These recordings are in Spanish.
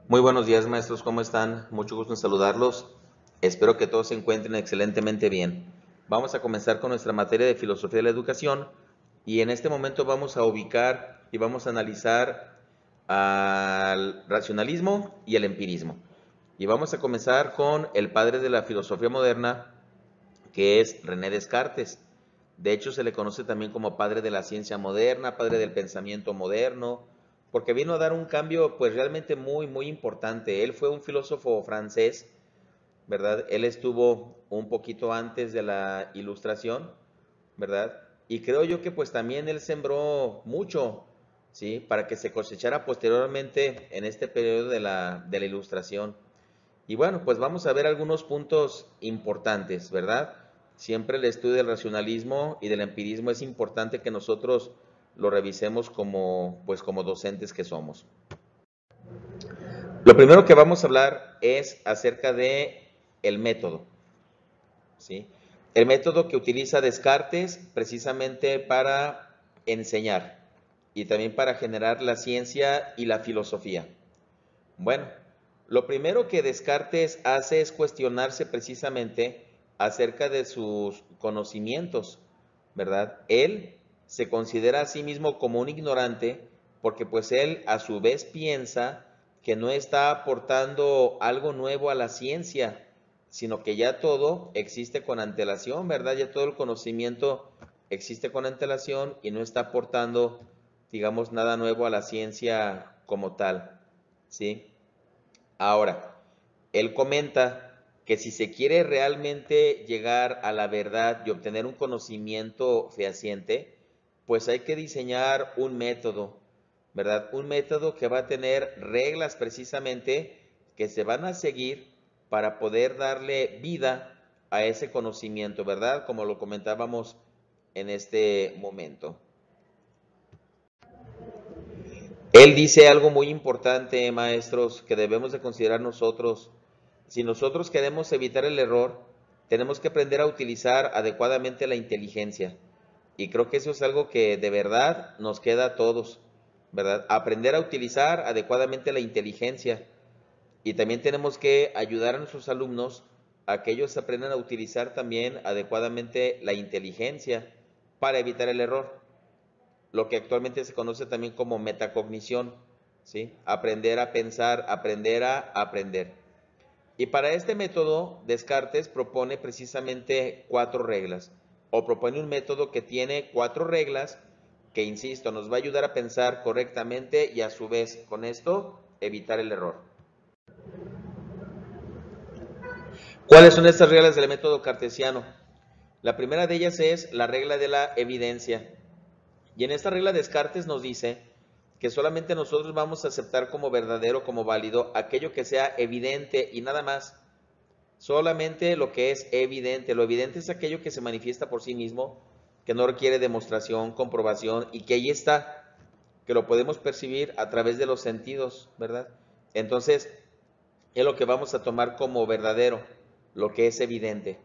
Muy buenos días, maestros, ¿cómo están? Mucho gusto en saludarlos. Espero que todos se encuentren excelentemente bien. Vamos a comenzar con nuestra materia de filosofía de la educación y en este momento vamos a ubicar y vamos a analizar al racionalismo y el empirismo. Y vamos a comenzar con el padre de la filosofía moderna, que es René Descartes. De hecho, se le conoce también como padre de la ciencia moderna, padre del pensamiento moderno, porque vino a dar un cambio pues realmente muy importante. Él fue un filósofo francés, ¿verdad? Él estuvo un poquito antes de la Ilustración, ¿verdad? Y creo yo que pues también él sembró mucho, ¿sí? Para que se cosechara posteriormente en este periodo de la Ilustración. Y bueno, pues vamos a ver algunos puntos importantes, ¿verdad? Siempre el estudio del racionalismo y del empirismo es importante que nosotros lo revisemos como, pues como docentes que somos. Lo primero que vamos a hablar es acerca de el método, ¿sí? El método que utiliza Descartes precisamente para enseñar y también para generar la ciencia y la filosofía. Bueno, lo primero que Descartes hace es cuestionarse precisamente acerca de sus conocimientos, ¿verdad? Él se considera a sí mismo como un ignorante porque pues él a su vez piensa que no está aportando algo nuevo a la ciencia, sino que ya todo existe con antelación, ¿verdad? Ya todo el conocimiento existe con antelación y no está aportando, digamos, nada nuevo a la ciencia como tal, ¿sí? Ahora, él comenta que si se quiere realmente llegar a la verdad y obtener un conocimiento fehaciente, pues hay que diseñar un método, ¿verdad? Un método que va a tener reglas precisamente que se van a seguir para poder darle vida a ese conocimiento, ¿verdad? Como lo comentábamos en este momento. Él dice algo muy importante, maestros, que debemos de considerar nosotros. Si nosotros queremos evitar el error, tenemos que aprender a utilizar adecuadamente la inteligencia. Y creo que eso es algo que de verdad nos queda a todos, ¿verdad? Aprender a utilizar adecuadamente la inteligencia. Y también tenemos que ayudar a nuestros alumnos a que ellos aprendan a utilizar también adecuadamente la inteligencia para evitar el error, lo que actualmente se conoce también como metacognición, ¿sí? Aprender a pensar, aprender a aprender. Y para este método, Descartes propone precisamente 4 reglas, o propone un método que tiene 4 reglas que, insisto, nos va a ayudar a pensar correctamente y a su vez, con esto, evitar el error. ¿Cuáles son estas reglas del método cartesiano? La primera de ellas es la regla de la evidencia. Y en esta regla Descartes nos dice que solamente nosotros vamos a aceptar como verdadero, como válido, aquello que sea evidente y nada más. Solamente lo que es evidente. Lo evidente es aquello que se manifiesta por sí mismo, que no requiere demostración, comprobación y que ahí está, que lo podemos percibir a través de los sentidos, ¿verdad? Entonces, es lo que vamos a tomar como verdadero, lo que es evidente.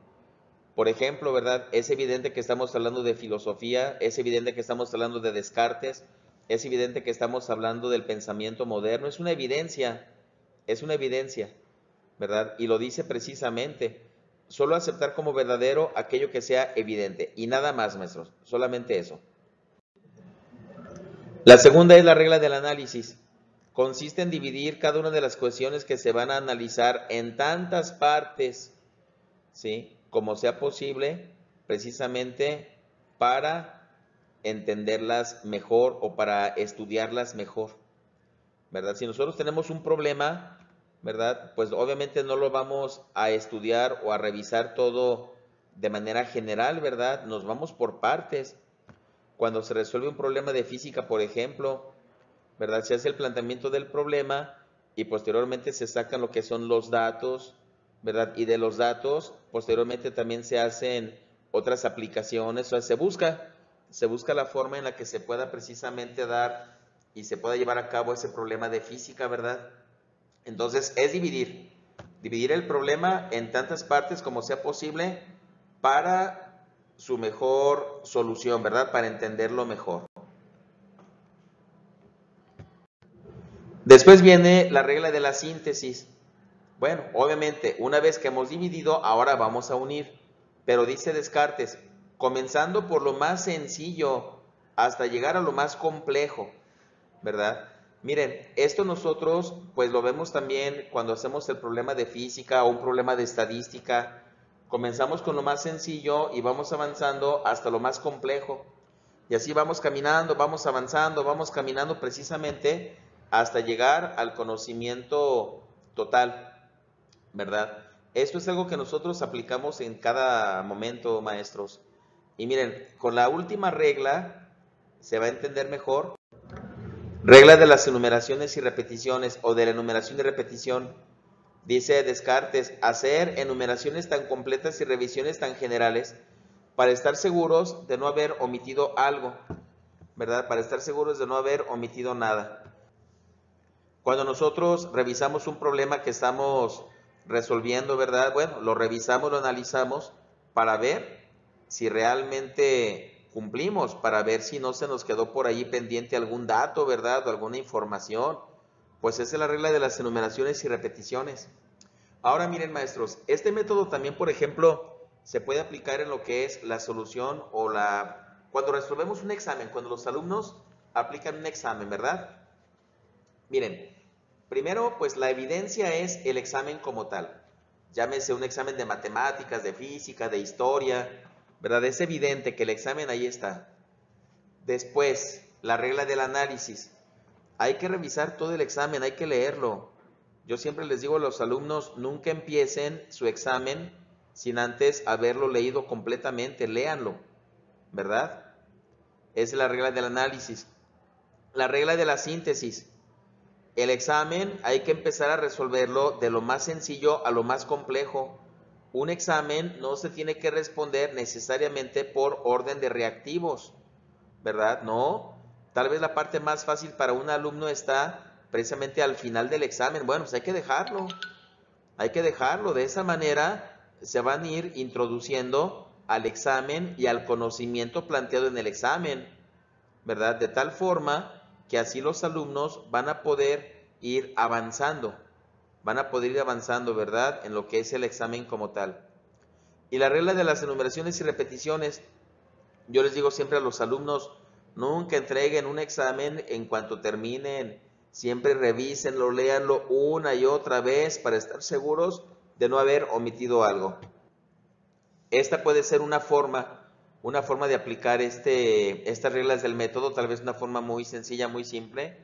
Por ejemplo, ¿verdad? Es evidente que estamos hablando de filosofía, es evidente que estamos hablando de Descartes, es evidente que estamos hablando del pensamiento moderno, es una evidencia, ¿verdad? Y lo dice precisamente, solo aceptar como verdadero aquello que sea evidente y nada más, maestros, solamente eso. La segunda es la regla del análisis. Consiste en dividir cada una de las cuestiones que se van a analizar en tantas partes, ¿sí? Como sea posible, precisamente para entenderlas mejor o para estudiarlas mejor, ¿verdad? Si nosotros tenemos un problema, ¿verdad? Pues obviamente no lo vamos a estudiar o a revisar todo de manera general, ¿verdad? Nos vamos por partes. Cuando se resuelve un problema de física, por ejemplo, ¿verdad? Se hace el planteamiento del problema y posteriormente se sacan lo que son los datos, ¿verdad? Y de los datos, posteriormente también se hacen otras aplicaciones, o sea, se busca la forma en la que se pueda precisamente dar y se pueda llevar a cabo ese problema de física, ¿verdad? Entonces, es dividir el problema en tantas partes como sea posible para su mejor solución, ¿verdad? Para entenderlo mejor. Después viene la regla de la síntesis. Bueno, obviamente, una vez que hemos dividido, ahora vamos a unir. Pero dice Descartes, comenzando por lo más sencillo hasta llegar a lo más complejo, ¿verdad? Miren, esto nosotros pues lo vemos también cuando hacemos el problema de física o un problema de estadística. Comenzamos con lo más sencillo y vamos avanzando hasta lo más complejo. Y así vamos caminando, vamos avanzando, vamos caminando precisamente hasta llegar al conocimiento total, ¿verdad? Esto es algo que nosotros aplicamos en cada momento, maestros. Y miren, con la última regla se va a entender mejor. Regla de las enumeraciones y repeticiones o de la enumeración y repetición. Dice Descartes, hacer enumeraciones tan completas y revisiones tan generales para estar seguros de no haber omitido algo, ¿verdad? Para estar seguros de no haber omitido nada. Cuando nosotros revisamos un problema que estamos resolviendo, ¿verdad? Bueno, lo revisamos, lo analizamos para ver si realmente cumplimos, para ver si no se nos quedó por ahí pendiente algún dato, ¿verdad? O alguna información. Pues esa es la regla de las enumeraciones y repeticiones. Ahora miren, maestros, este método también, por ejemplo, se puede aplicar en lo que es la solución o cuando resolvemos un examen, cuando los alumnos aplican un examen, ¿verdad? Miren, primero, pues la evidencia es el examen como tal. Llámese un examen de matemáticas, de física, de historia, ¿verdad? Es evidente que el examen ahí está. Después, la regla del análisis. Hay que revisar todo el examen, hay que leerlo. Yo siempre les digo a los alumnos, nunca empiecen su examen sin antes haberlo leído completamente, léanlo, ¿verdad? Esa es la regla del análisis. La regla de la síntesis. El examen hay que empezar a resolverlo de lo más sencillo a lo más complejo. Un examen no se tiene que responder necesariamente por orden de reactivos, ¿verdad? No. Tal vez la parte más fácil para un alumno está precisamente al final del examen. Bueno, pues hay que dejarlo. Hay que dejarlo. De esa manera se van a ir introduciendo al examen y al conocimiento planteado en el examen, ¿verdad? De tal forma que así los alumnos van a poder ir avanzando, ¿verdad? En lo que es el examen como tal. Y la regla de las enumeraciones y repeticiones, yo les digo siempre a los alumnos, nunca entreguen un examen en cuanto terminen, siempre revísenlo, léanlo una y otra vez para estar seguros de no haber omitido algo. Esta puede ser una forma de aplicar estas reglas del método, tal vez una forma muy sencilla, muy simple,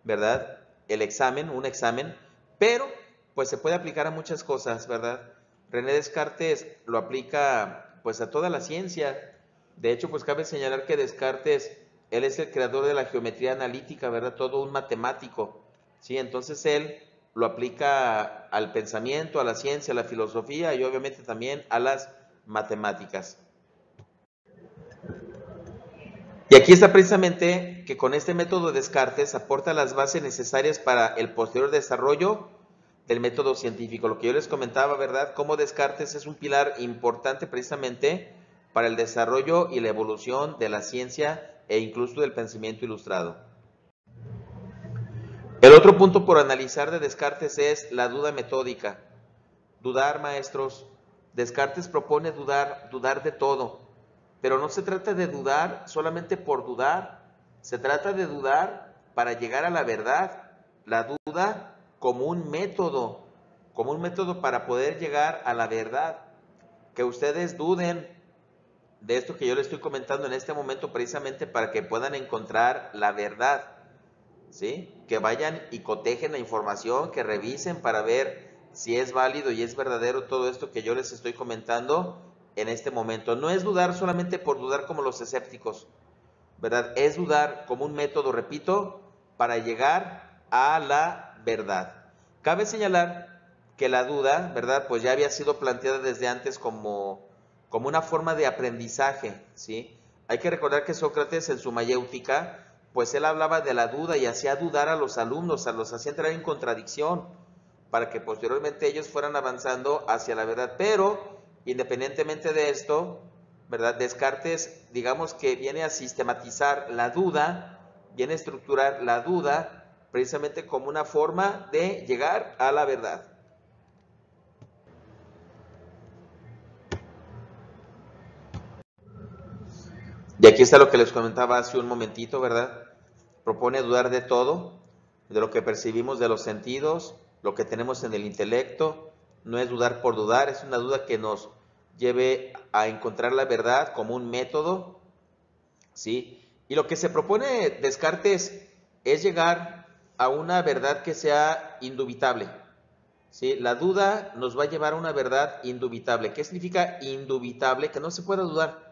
¿verdad? Un examen, pero pues se puede aplicar a muchas cosas, ¿verdad? René Descartes lo aplica pues a toda la ciencia. De hecho, pues cabe señalar que Descartes, él es el creador de la geometría analítica, ¿verdad? Todo un matemático, ¿sí? Entonces él lo aplica al pensamiento, a la ciencia, a la filosofía y obviamente también a las matemáticas. Y aquí está precisamente que con este método Descartes aporta las bases necesarias para el posterior desarrollo del método científico. Lo que yo les comentaba, ¿verdad? Cómo Descartes es un pilar importante precisamente para el desarrollo y la evolución de la ciencia e incluso del pensamiento ilustrado. El otro punto por analizar de Descartes es la duda metódica. Dudar, maestros. Descartes propone dudar de todo. Pero no se trata de dudar solamente por dudar, se trata de dudar para llegar a la verdad. La duda como un método para poder llegar a la verdad. Que ustedes duden de esto que yo les estoy comentando en este momento precisamente para que puedan encontrar la verdad, ¿sí? Que vayan y cotejen la información, que revisen para ver si es válido y es verdadero todo esto que yo les estoy comentando en este momento. No es dudar solamente por dudar como los escépticos, ¿verdad? Es dudar como un método, repito, para llegar a la verdad. Cabe señalar que la duda, ¿verdad? Pues ya había sido planteada desde antes como una forma de aprendizaje, ¿sí? Hay que recordar que Sócrates en su Mayéutica, pues él hablaba de la duda y hacía dudar a los alumnos, los hacía entrar en contradicción, para que posteriormente ellos fueran avanzando hacia la verdad. Pero, independientemente de esto, ¿verdad? Descartes, digamos que viene a sistematizar la duda, viene a estructurar la duda precisamente como una forma de llegar a la verdad. Y aquí está lo que les comentaba hace un momentito, ¿verdad? Propone dudar de todo, de lo que percibimos de los sentidos, lo que tenemos en el intelecto. No es dudar por dudar, es una duda que nos lleve a encontrar la verdad como un método, ¿sí? Y lo que se propone Descartes es llegar a una verdad que sea indubitable, ¿sí? La duda nos va a llevar a una verdad indubitable. ¿Qué significa indubitable? Que no se pueda dudar.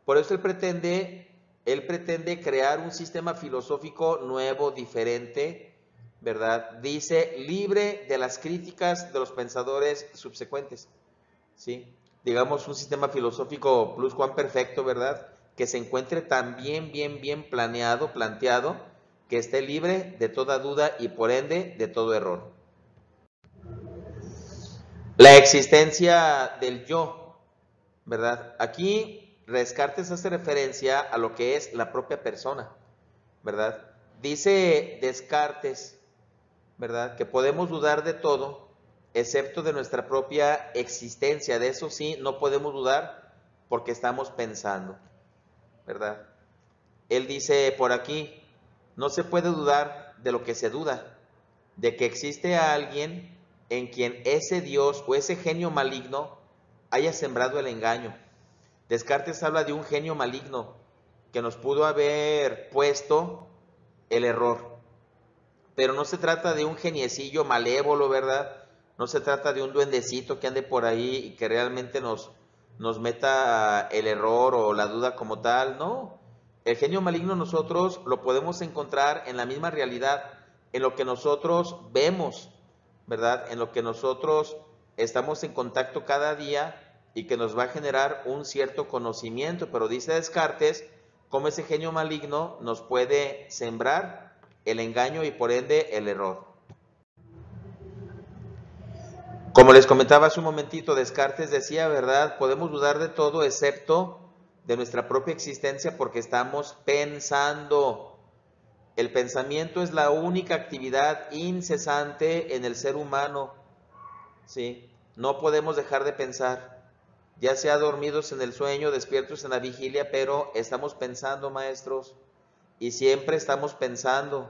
Por eso él pretende crear un sistema filosófico nuevo, diferente, ¿verdad? Dice, libre de las críticas de los pensadores subsecuentes, ¿sí? Digamos, un sistema filosófico pluscuamperfecto, ¿verdad? Que se encuentre tan bien planteado, que esté libre de toda duda y por ende de todo error. La existencia del yo, ¿verdad? Aquí Descartes hace referencia a lo que es la propia persona, ¿verdad? Dice Descartes, ¿verdad? Que podemos dudar de todo, excepto de nuestra propia existencia. De eso sí, no podemos dudar porque estamos pensando, ¿verdad? Él dice por aquí, no se puede dudar de lo que se duda, de que existe alguien en quien ese Dios o ese genio maligno haya sembrado el engaño. Descartes habla de un genio maligno que nos pudo haber puesto el error. Pero no se trata de un geniecillo malévolo, ¿verdad? No se trata de un duendecito que ande por ahí y que realmente nos meta el error o la duda como tal. No. El genio maligno nosotros lo podemos encontrar en la misma realidad, en lo que nosotros vemos, ¿verdad? En lo que nosotros estamos en contacto cada día y que nos va a generar un cierto conocimiento. Pero dice Descartes, cómo ese genio maligno nos puede sembrar el engaño y por ende el error. Como les comentaba hace un momentito, Descartes decía, ¿verdad? Podemos dudar de todo excepto de nuestra propia existencia porque estamos pensando. El pensamiento es la única actividad incesante en el ser humano, ¿sí? No podemos dejar de pensar, ya sea dormidos en el sueño, despiertos en la vigilia, pero estamos pensando, maestros, y siempre estamos pensando.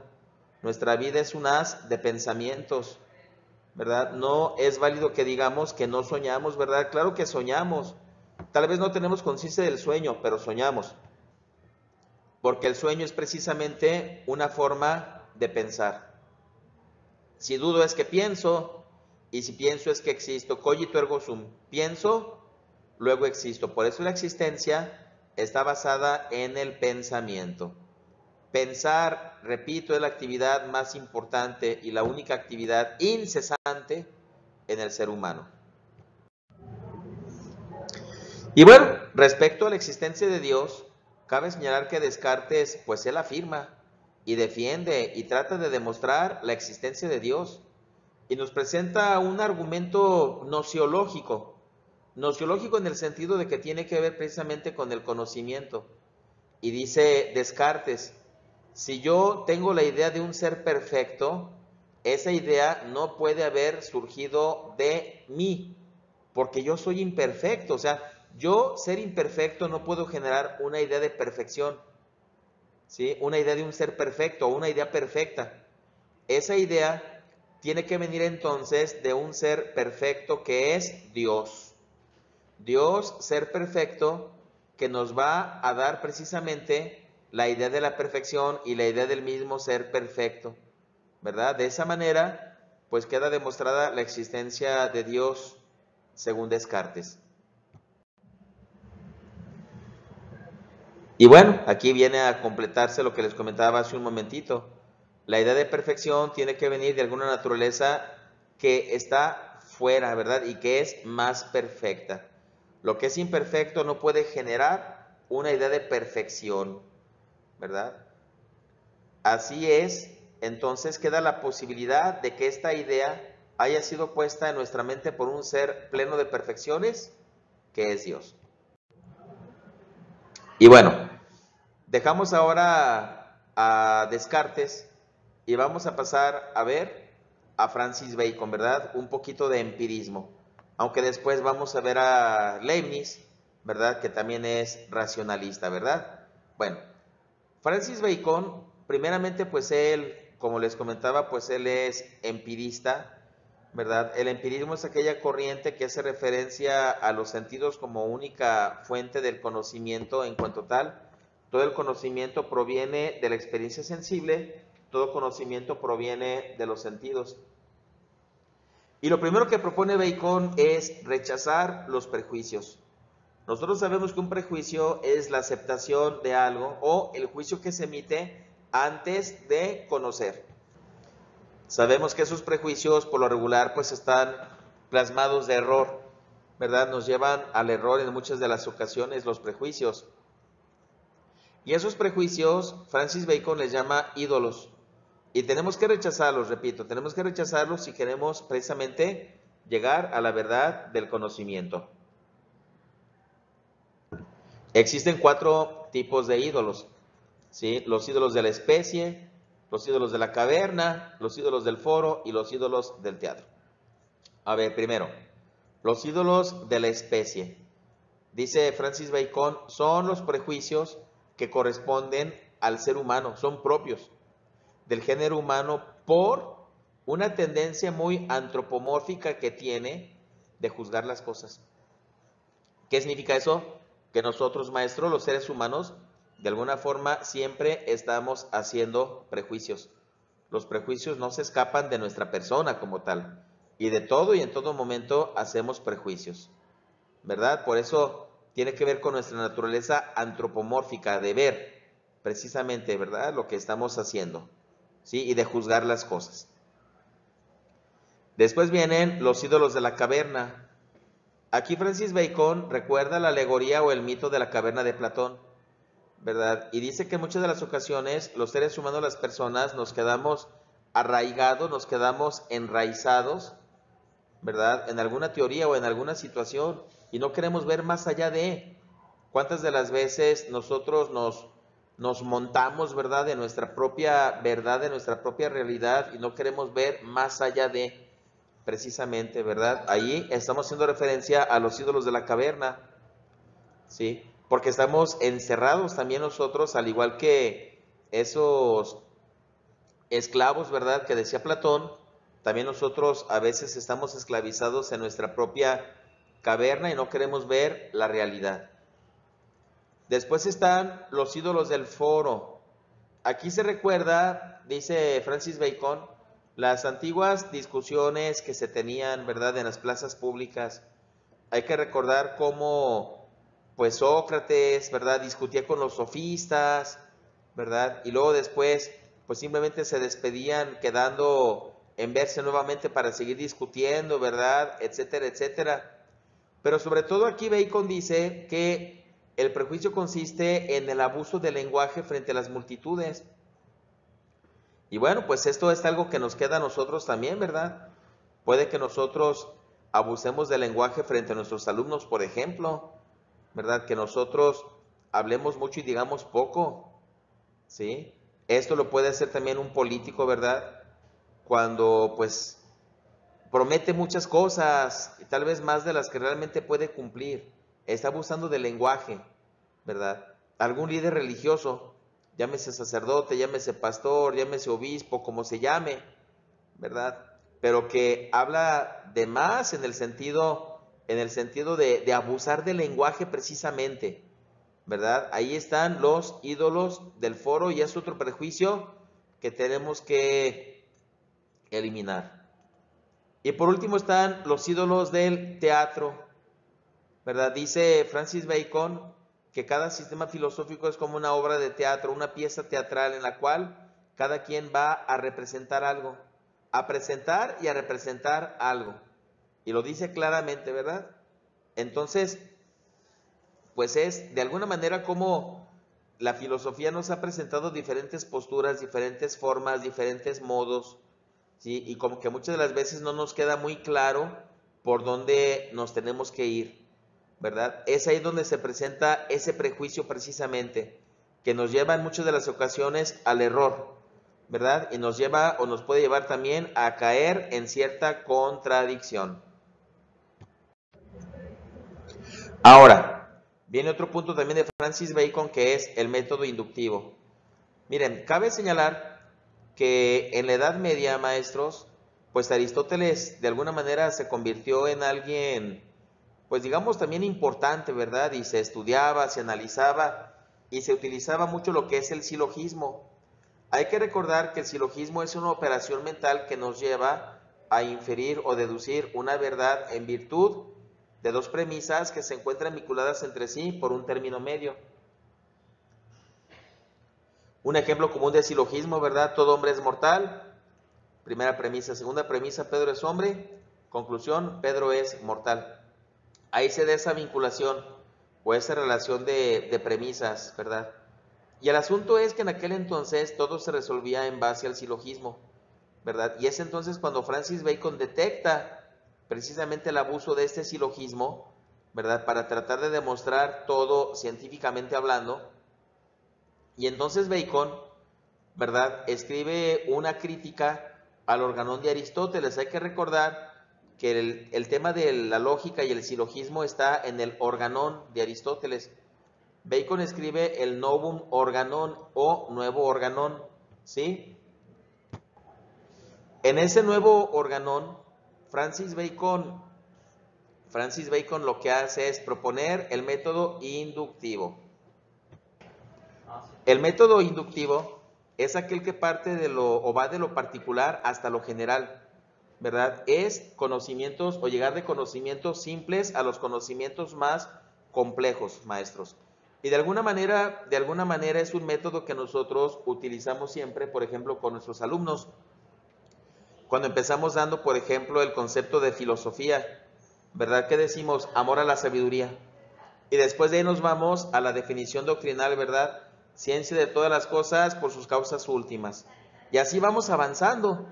Nuestra vida es un haz de pensamientos, ¿verdad? No es válido que digamos que no soñamos, ¿verdad? Claro que soñamos. Tal vez no tenemos conciencia del sueño, pero soñamos. Porque el sueño es precisamente una forma de pensar. Si dudo es que pienso, y si pienso es que existo. Cogito ergo sum. Pienso, luego existo. Por eso la existencia está basada en el pensamiento. Pensar, repito, es la actividad más importante y la única actividad incesante en el ser humano. Y bueno, respecto a la existencia de Dios, cabe señalar que Descartes, pues él afirma y defiende y trata de demostrar la existencia de Dios y nos presenta un argumento nociológico en el sentido de que tiene que ver precisamente con el conocimiento. Y dice Descartes, si yo tengo la idea de un ser perfecto, esa idea no puede haber surgido de mí, porque yo soy imperfecto. O sea, yo ser imperfecto no puedo generar una idea de perfección, ¿sí? Una idea de un ser perfecto o una idea perfecta. Esa idea tiene que venir entonces de un ser perfecto que es Dios. Dios, ser perfecto, que nos va a dar precisamente la idea de la perfección y la idea del mismo ser perfecto, ¿verdad? De esa manera, pues queda demostrada la existencia de Dios según Descartes. Y bueno, aquí viene a completarse lo que les comentaba hace un momentito. La idea de perfección tiene que venir de alguna naturaleza que está fuera, ¿verdad? Y que es más perfecta. Lo que es imperfecto no puede generar una idea de perfección, ¿verdad? Así es, entonces queda la posibilidad de que esta idea haya sido puesta en nuestra mente por un ser pleno de perfecciones, que es Dios. Y bueno, dejamos ahora a Descartes y vamos a pasar a ver a Francis Bacon, ¿verdad? Un poquito de empirismo. Aunque después vamos a ver a Leibniz, ¿verdad? Que también es racionalista, ¿verdad? Bueno, Francis Bacon, primeramente, pues él, como les comentaba, pues él es empirista, ¿verdad? El empirismo es aquella corriente que hace referencia a los sentidos como única fuente del conocimiento en cuanto tal. Todo el conocimiento proviene de la experiencia sensible, todo conocimiento proviene de los sentidos. Y lo primero que propone Bacon es rechazar los prejuicios. Nosotros sabemos que un prejuicio es la aceptación de algo o el juicio que se emite antes de conocer. Sabemos que esos prejuicios por lo regular pues están plasmados de error, ¿verdad? Nos llevan al error en muchas de las ocasiones los prejuicios. Y esos prejuicios Francis Bacon les llama ídolos. Y tenemos que rechazarlos, repito, tenemos que rechazarlos si queremos precisamente llegar a la verdad del conocimiento. Existen 4 tipos de ídolos, ¿sí? Los ídolos de la especie, los ídolos de la caverna, los ídolos del foro y los ídolos del teatro. A ver, primero, los ídolos de la especie. Dice Francis Bacon, son los prejuicios que corresponden al ser humano, son propios del género humano por una tendencia muy antropomórfica que tiene de juzgar las cosas. ¿Qué significa eso? Que nosotros, maestros, los seres humanos, de alguna forma siempre estamos haciendo prejuicios. Los prejuicios no se escapan de nuestra persona como tal. Y de todo y en todo momento hacemos prejuicios, ¿verdad? Por eso tiene que ver con nuestra naturaleza antropomórfica de ver precisamente, ¿verdad? Lo que estamos haciendo, ¿sí? Y de juzgar las cosas. Después vienen los ídolos de la caverna. Aquí Francis Bacon recuerda la alegoría o el mito de la caverna de Platón, ¿verdad? Y dice que en muchas de las ocasiones los seres humanos, las personas, nos quedamos arraigados, nos quedamos enraizados, ¿verdad? En alguna teoría o en alguna situación y no queremos ver más allá de. ¿Cuántas de las veces nosotros nos montamos, ¿verdad? De nuestra propia verdad, de nuestra propia realidad y no queremos ver más allá de, precisamente, ¿verdad? Ahí estamos haciendo referencia a los ídolos de la caverna, ¿sí? Porque estamos encerrados también nosotros, al igual que esos esclavos, ¿verdad? Que decía Platón, también nosotros a veces estamos esclavizados en nuestra propia caverna y no queremos ver la realidad. Después están los ídolos del foro. Aquí se recuerda, dice Francis Bacon, las antiguas discusiones que se tenían, ¿verdad?, en las plazas públicas. Hay que recordar cómo, pues, Sócrates, ¿verdad?, discutía con los sofistas, ¿verdad? Y luego después, pues, simplemente se despedían quedando en verse nuevamente para seguir discutiendo, ¿verdad?, etcétera, etcétera. Pero sobre todo aquí Bacon dice que el prejuicio consiste en el abuso del lenguaje frente a las multitudes. Y bueno, pues esto es algo que nos queda a nosotros también, ¿verdad? Puede que nosotros abusemos del lenguaje frente a nuestros alumnos, por ejemplo, ¿verdad? Que nosotros hablemos mucho y digamos poco, ¿sí? Esto lo puede hacer también un político, ¿verdad? Cuando pues promete muchas cosas, y tal vez más de las que realmente puede cumplir. Está abusando del lenguaje, ¿verdad? Algún líder religioso, llámese sacerdote, llámese pastor, llámese obispo, como se llame, ¿verdad? Pero que habla de más en el sentido de abusar del lenguaje precisamente, ¿verdad? Ahí están los ídolos del foro y es otro prejuicio que tenemos que eliminar. Y por último están los ídolos del teatro, ¿verdad? Dice Francis Bacon que cada sistema filosófico es como una obra de teatro, una pieza teatral en la cual cada quien va a representar algo, a presentar y a representar algo. Y lo dice claramente, ¿verdad? Entonces, pues es de alguna manera como la filosofía nos ha presentado diferentes posturas, diferentes formas, diferentes modos, ¿sí? Y como que muchas de las veces no nos queda muy claro por dónde nos tenemos que ir, ¿verdad? Es ahí donde se presenta ese prejuicio precisamente, que nos lleva en muchas de las ocasiones al error, ¿verdad? Y nos lleva o nos puede llevar también a caer en cierta contradicción. Ahora, viene otro punto también de Francis Bacon, que es el método inductivo. Miren, cabe señalar que en la Edad Media, maestros, pues Aristóteles de alguna manera se convirtió en alguien, pues digamos también importante, ¿verdad? Y se estudiaba, se analizaba y se utilizaba mucho lo que es el silogismo. Hay que recordar que el silogismo es una operación mental que nos lleva a inferir o deducir una verdad en virtud de dos premisas que se encuentran vinculadas entre sí por un término medio. Un ejemplo común de silogismo, ¿verdad? Todo hombre es mortal. Primera premisa. Segunda premisa, Pedro es hombre. Conclusión, Pedro es mortal. Ahí se da esa vinculación o esa relación de premisas, ¿verdad? Y el asunto es que en aquel entonces todo se resolvía en base al silogismo, ¿verdad? Y es entonces cuando Francis Bacon detecta precisamente el abuso de este silogismo, ¿verdad? Para tratar de demostrar todo científicamente hablando. Y entonces Bacon, ¿verdad? Escribe una crítica al organón de Aristóteles. Hay que recordar que el tema de la lógica y el silogismo está en el organón de Aristóteles. Bacon escribe el Novum Organon o Nuevo Organón, ¿sí? En ese nuevo organón, Francis Bacon lo que hace es proponer el método inductivo. El método inductivo es aquel que parte de lo o va de lo particular hasta lo general, ¿verdad? Es conocimientos o llegar de conocimientos simples a los conocimientos más complejos, maestros. Y de alguna manera es un método que nosotros utilizamos siempre, por ejemplo, con nuestros alumnos. Cuando empezamos dando, por ejemplo, el concepto de filosofía, ¿verdad? ¿Qué decimos? Amor a la sabiduría. Y después de ahí nos vamos a la definición doctrinal, ¿verdad? Ciencia de todas las cosas por sus causas últimas. Y así vamos avanzando,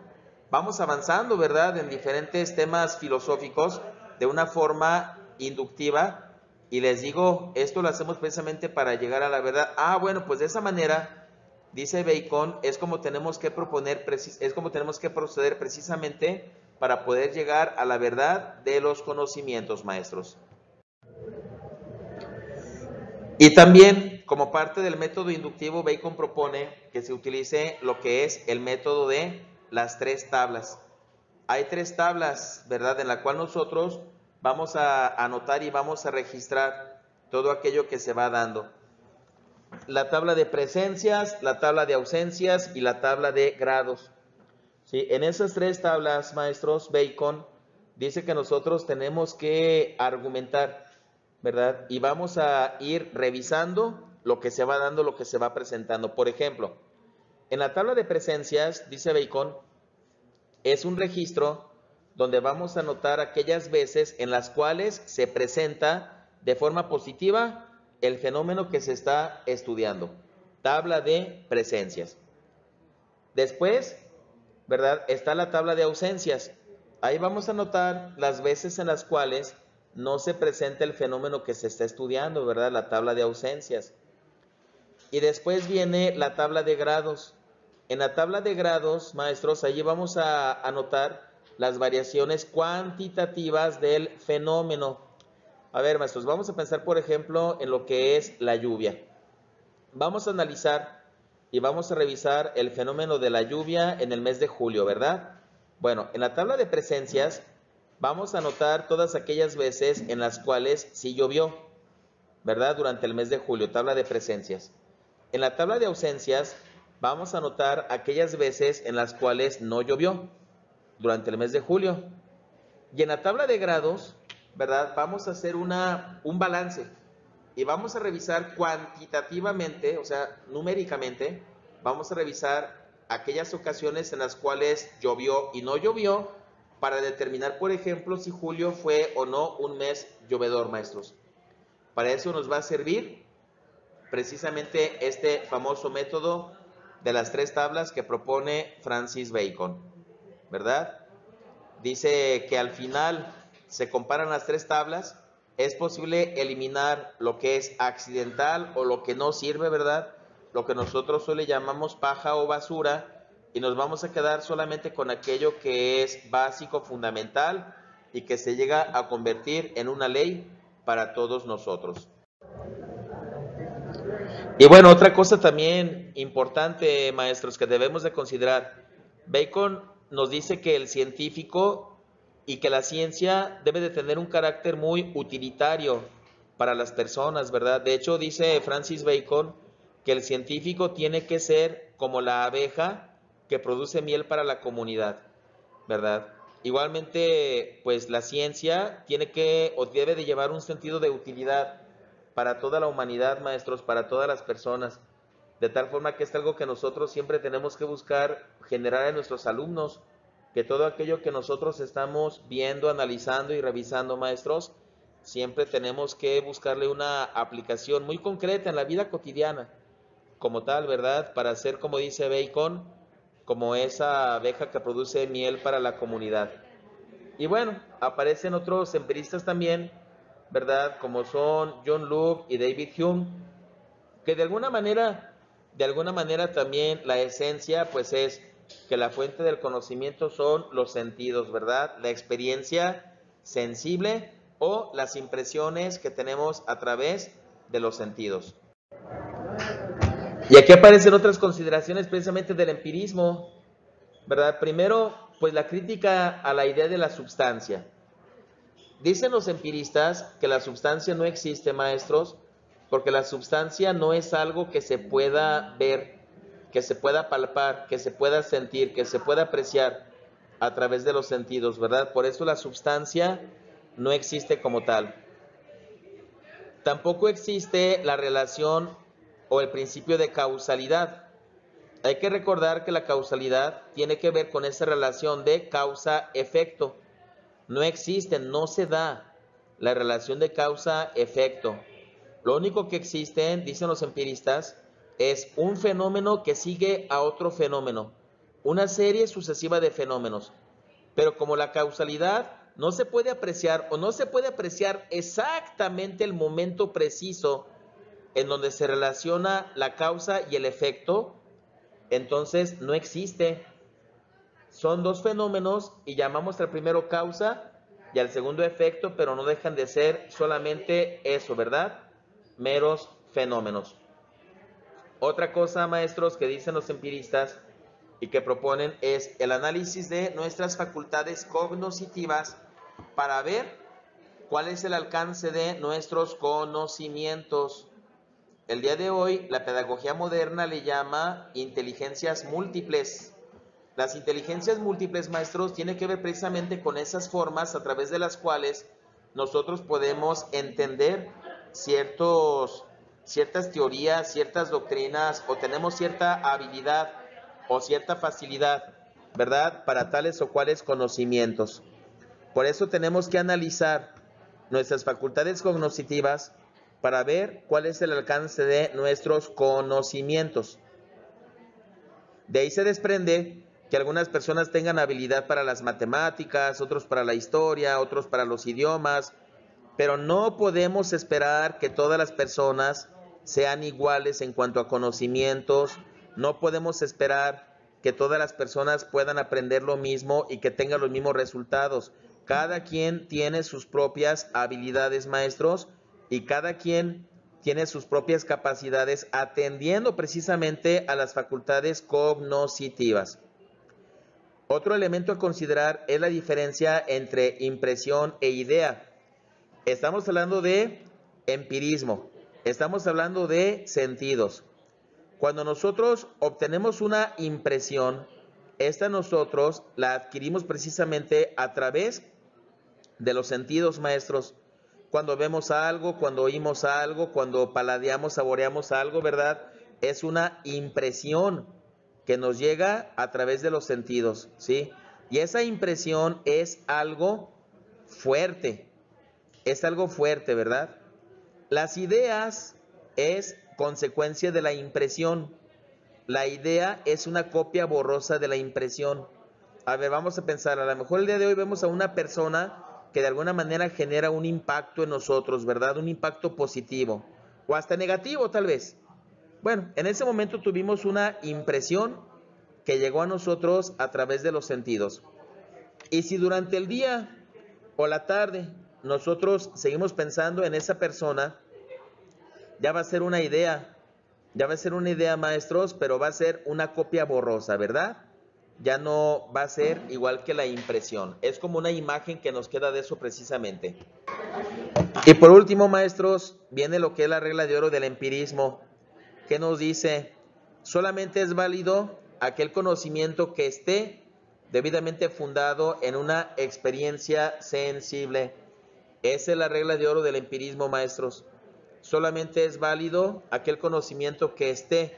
¿verdad? En diferentes temas filosóficos de una forma inductiva. Y les digo, esto lo hacemos precisamente para llegar a la verdad. Ah, bueno, pues de esa manera, dice Bacon, es como tenemos que proceder precisamente para poder llegar a la verdad de los conocimientos, maestros. Y también, como parte del método inductivo, Bacon propone que se utilice lo que es el método de las tres tablas. Hay tres tablas, ¿verdad?, en la cual nosotros vamos a anotar y vamos a registrar todo aquello que se va dando. La tabla de presencias, la tabla de ausencias y la tabla de grados. ¿Sí? En esas tres tablas, maestros, Bacon dice que nosotros tenemos que argumentar, ¿verdad? Y vamos a ir revisando lo que se va dando, lo que se va presentando. Por ejemplo, en la tabla de presencias, dice Bacon, es un registro donde vamos a anotar aquellas veces en las cuales se presenta de forma positiva el fenómeno que se está estudiando. Tabla de presencias. Después, ¿verdad?, está la tabla de ausencias. Ahí vamos a anotar las veces en las cuales no se presenta el fenómeno que se está estudiando, ¿verdad? La tabla de ausencias. Y después viene la tabla de grados. En la tabla de grados, maestros, allí vamos a anotar las variaciones cuantitativas del fenómeno. A ver, maestros, vamos a pensar, por ejemplo, en lo que es la lluvia. Vamos a analizar y vamos a revisar el fenómeno de la lluvia en el mes de julio, ¿verdad? Bueno, en la tabla de presencias vamos a anotar todas aquellas veces en las cuales sí llovió, ¿verdad? Durante el mes de julio, tabla de presencias. En la tabla de ausencias vamos a anotar aquellas veces en las cuales no llovió durante el mes de julio. Y en la tabla de grados, ¿verdad?, vamos a hacer un balance y vamos a revisar cuantitativamente, o sea, numéricamente, vamos a revisar aquellas ocasiones en las cuales llovió y no llovió para determinar, por ejemplo, si julio fue o no un mes llovedor, maestros. Para eso nos va a servir precisamente este famoso método de las tres tablas que propone Francis Bacon, ¿verdad? Dice que al final se comparan las tres tablas, es posible eliminar lo que es accidental o lo que no sirve, ¿verdad? Lo que nosotros hoy le llamamos paja o basura, y nos vamos a quedar solamente con aquello que es básico, fundamental y que se llega a convertir en una ley para todos nosotros. Y bueno, otra cosa también importante, maestros, que debemos de considerar. Bacon nos dice que el científico y que la ciencia debe de tener un carácter muy utilitario para las personas, ¿verdad? De hecho, dice Francis Bacon que el científico tiene que ser como la abeja que produce miel para la comunidad, ¿verdad? Igualmente, pues la ciencia tiene que o debe de llevar un sentido de utilidad para toda la humanidad, maestros, para todas las personas, de tal forma que es algo que nosotros siempre tenemos que buscar generar en nuestros alumnos, que todo aquello que nosotros estamos viendo, analizando y revisando, maestros, siempre tenemos que buscarle una aplicación muy concreta en la vida cotidiana, como tal, ¿verdad? Para ser, como dice Bacon, como esa abeja que produce miel para la comunidad. Y bueno, aparecen otros empiristas también, ¿verdad? Como son John Locke y David Hume, que de alguna manera también la esencia pues es que la fuente del conocimiento son los sentidos, ¿verdad? La experiencia sensible o las impresiones que tenemos a través de los sentidos. Y aquí aparecen otras consideraciones precisamente del empirismo, ¿verdad? Primero, pues la crítica a la idea de la substancia. Dicen los empiristas que la substancia no existe, maestros, porque la substancia no es algo que se pueda ver, que se pueda palpar, que se pueda sentir, que se pueda apreciar a través de los sentidos, ¿verdad? Por eso la substancia no existe como tal. Tampoco existe la relación o el principio de causalidad. Hay que recordar que la causalidad tiene que ver con esa relación de causa-efecto. No existe, no se da la relación de causa-efecto. Lo único que existe, dicen los empiristas, es un fenómeno que sigue a otro fenómeno, una serie sucesiva de fenómenos. Pero como la causalidad no se puede apreciar o no se puede apreciar exactamente el momento preciso en donde se relaciona la causa y el efecto, entonces no existe. Son dos fenómenos y llamamos al primero causa y al segundo efecto, pero no dejan de ser solamente eso, ¿verdad? Meros fenómenos. Otra cosa, maestros, que dicen los empiristas y que proponen es el análisis de nuestras facultades cognitivas para ver cuál es el alcance de nuestros conocimientos. El día de hoy, la pedagogía moderna le llama inteligencias múltiples. Las inteligencias múltiples, maestros, tienen que ver precisamente con esas formas a través de las cuales nosotros podemos entender ciertas teorías, ciertas doctrinas, o tenemos cierta habilidad o cierta facilidad, ¿verdad?, para tales o cuales conocimientos. Por eso tenemos que analizar nuestras facultades cognitivas para ver cuál es el alcance de nuestros conocimientos. De ahí se desprende que algunas personas tengan habilidad para las matemáticas, otros para la historia, otros para los idiomas, pero no podemos esperar que todas las personas sean iguales en cuanto a conocimientos, no podemos esperar que todas las personas puedan aprender lo mismo y que tengan los mismos resultados. Cada quien tiene sus propias habilidades, maestros, y cada quien tiene sus propias capacidades atendiendo precisamente a las facultades cognitivas. Otro elemento a considerar es la diferencia entre impresión e idea. Estamos hablando de empirismo, estamos hablando de sentidos. Cuando nosotros obtenemos una impresión, esta nosotros la adquirimos precisamente a través de los sentidos, maestros. Cuando vemos algo, cuando oímos algo, cuando paladeamos, saboreamos algo, ¿verdad? Es una impresión que nos llega a través de los sentidos, ¿sí? Y esa impresión es algo fuerte, ¿verdad? Las ideas es consecuencia de la impresión. La idea es una copia borrosa de la impresión. A ver, vamos a pensar, a lo mejor el día de hoy vemos a una persona que de alguna manera genera un impacto en nosotros, ¿verdad? Un impacto positivo o hasta negativo tal vez. Bueno, en ese momento tuvimos una impresión que llegó a nosotros a través de los sentidos. Y si durante el día o la tarde nosotros seguimos pensando en esa persona, ya va a ser una idea, maestros, pero va a ser una copia borrosa, ¿verdad? Ya no va a ser igual que la impresión. Es como una imagen que nos queda de eso precisamente. Y por último, maestros, viene lo que es la regla de oro del empirismo, que nos dice, solamente es válido aquel conocimiento que esté debidamente fundado en una experiencia sensible. Esa es la regla de oro del empirismo, maestros. Solamente es válido aquel conocimiento que esté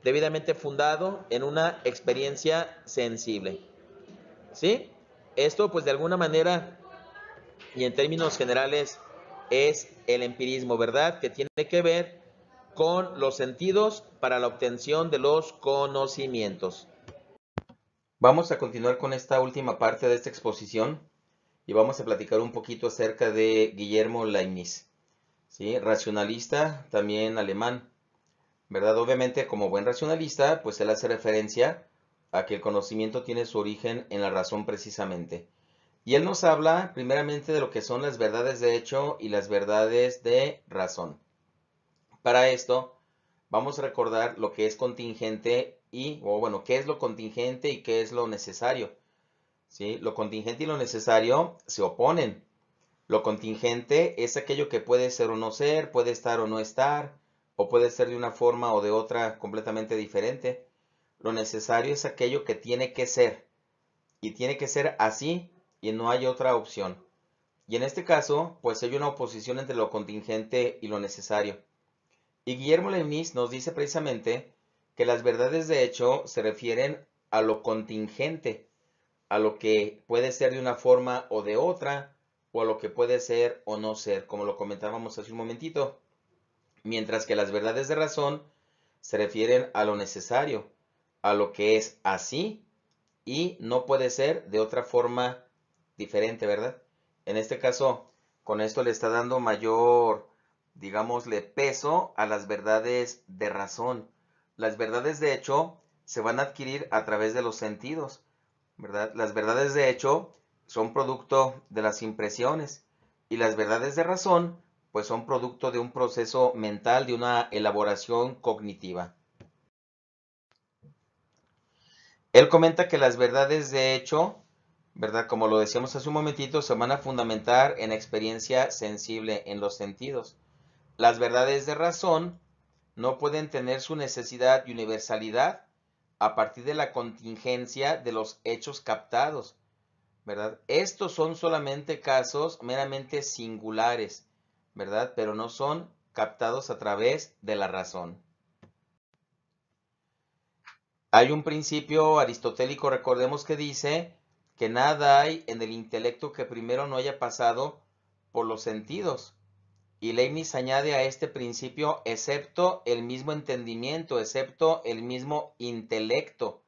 debidamente fundado en una experiencia sensible. ¿Sí? Esto, pues de alguna manera y en términos generales, es el empirismo, ¿verdad? Que tiene que ver con los sentidos para la obtención de los conocimientos. Vamos a continuar con esta última parte de esta exposición y vamos a platicar un poquito acerca de Guillermo Leibniz, ¿sí? Racionalista, también alemán, ¿verdad? Obviamente, como buen racionalista, pues él hace referencia a que el conocimiento tiene su origen en la razón precisamente. Y él nos habla primeramente de lo que son las verdades de hecho y las verdades de razón. Para esto, vamos a recordar lo que es contingente qué es lo contingente y qué es lo necesario. ¿Sí? Lo contingente y lo necesario se oponen. Lo contingente es aquello que puede ser o no ser, puede estar o no estar, o puede ser de una forma o de otra completamente diferente. Lo necesario es aquello que tiene que ser, y tiene que ser así, y no hay otra opción. Y en este caso, pues hay una oposición entre lo contingente y lo necesario. Y Guillermo Leibniz nos dice precisamente que las verdades de hecho se refieren a lo contingente, a lo que puede ser de una forma o de otra, o a lo que puede ser o no ser, como lo comentábamos hace un momentito. Mientras que las verdades de razón se refieren a lo necesario, a lo que es así y no puede ser de otra forma diferente, ¿verdad? En este caso, con esto le está dando mayor, digámosle, peso a las verdades de razón. Las verdades de hecho se van a adquirir a través de los sentidos, ¿verdad? Las verdades de hecho son producto de las impresiones y las verdades de razón pues son producto de un proceso mental, de una elaboración cognitiva. Él comenta que las verdades de hecho, ¿verdad? Como lo decíamos hace un momentito, se van a fundamentar en experiencia sensible en los sentidos. Las verdades de razón no pueden tener su necesidad y universalidad a partir de la contingencia de los hechos captados, ¿verdad? Estos son solamente casos meramente singulares, ¿verdad? Pero no son captados a través de la razón. Hay un principio aristotélico, recordemos, que dice que nada hay en el intelecto que primero no haya pasado por los sentidos. Y Leibniz añade a este principio, excepto el mismo entendimiento, excepto el mismo intelecto,